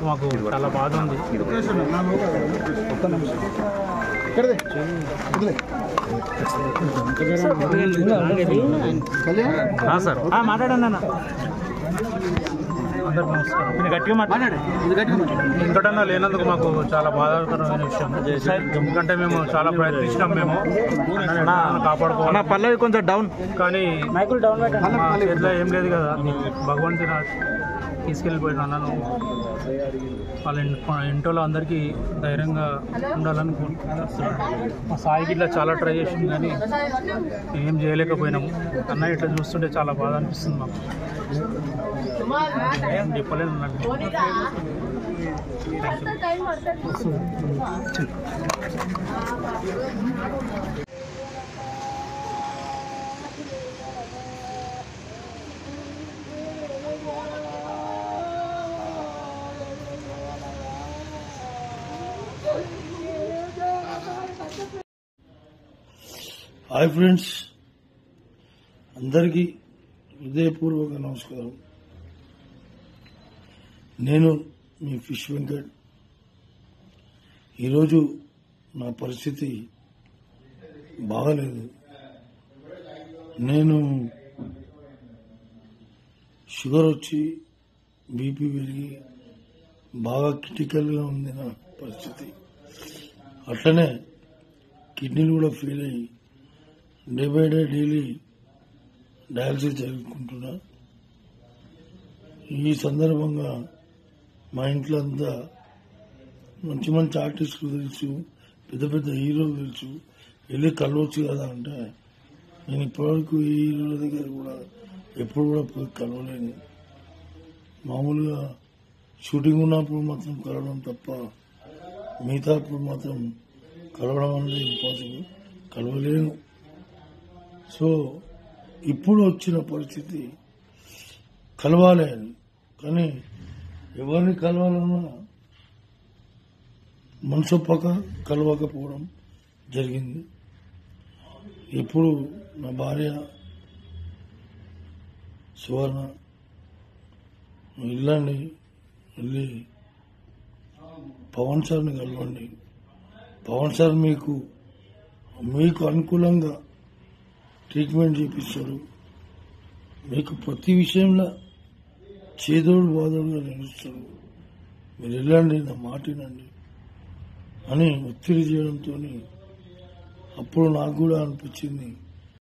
మాకు చాలా బాధ ఉంది. సార్ మాట్లాడండి అన్న. అందరికి నమస్కారం. నేను గట్టిగా మాట్లాడండి. ఇంకటన్నా లేనందుకు మాకు చాలా బాధాకరమైన విషయం. ఎందుకంటే మేము చాలా ప్రయత్నించినాం, మేము కాపాడుకోవాలి. పల్లవి కొంచెం డౌన్, కానీ ఎట్లా ఏం లేదు కదా. భగవంతుని తీసుకెళ్ళిపోయిన అన్నను వాళ్ళ ఇంట్లో అందరికీ ధైర్యంగా ఉండాలని కోరుకుంటున్నాను. మా సాయికి ఇట్లా చాలా ట్రై చేసింది, కానీ ఏం చేయలేకపోయినాము. అన్న ఇట్లా చూస్తుంటే చాలా బాధ అనిపిస్తుంది మాకు. ఏం చెప్పలేను నాకు. హాయ్ ఫ్రెండ్స్, అందరికీ హృదయపూర్వక నమస్కారం. నేను మీ ఫిష్ వెంకట్. ఈరోజు నా పరిస్థితి బాగలేదు. నేను షుగర్ వచ్చి బీపీ పెరిగి బాగా క్రిటికల్గా ఉంది నా పరిస్థితి. అట్లనే కిడ్నీలు కూడా ఫెయిల్ అయ్యి day by day daily dialysis జరుపుకుంటున్నా. ఈ సందర్భంగా మా ఇంట్లో అంతా మంచి మంచి ఆర్టిస్టులు తెలుసు, పెద్ద పెద్ద హీరోలు తెలుసు, వెళ్ళి కలవచ్చు కదా అంటే నేను ఇప్పటివరకు ఈ హీరోల దగ్గర కూడా ఎప్పుడు కూడా పోయి కలవలేను. మామూలుగా షూటింగ్ ఉన్నప్పుడు మాత్రం కలవడం తప్ప మిగతా అప్పుడు మాత్రం కలవడం అనేది ఇంపాసిబుల్, కలవలేను. సో ఇప్పుడు వచ్చిన పరిస్థితి కలవాలి అని, కానీ ఎవరిని కలవాలన్నా మనసొప్పక కలవకపోవడం జరిగింది. ఇప్పుడు నా భార్య సువర్ణ వెళ్ళండి, వెళ్ళి పవన్ సార్ని కలవండి. పవన్ సార్ మీకు అనుకూలంగా ట్రీట్మెంట్ చేపిస్తారు. మీకు ప్రతి విషయంలో చేదోడు బాదోడుగా నిలుస్తారు. మీరు వెళ్ళండి, నా మాట వినండి అని ఒత్తిడి చేయడంతో అప్పుడు నాకు కూడా అనిపించింది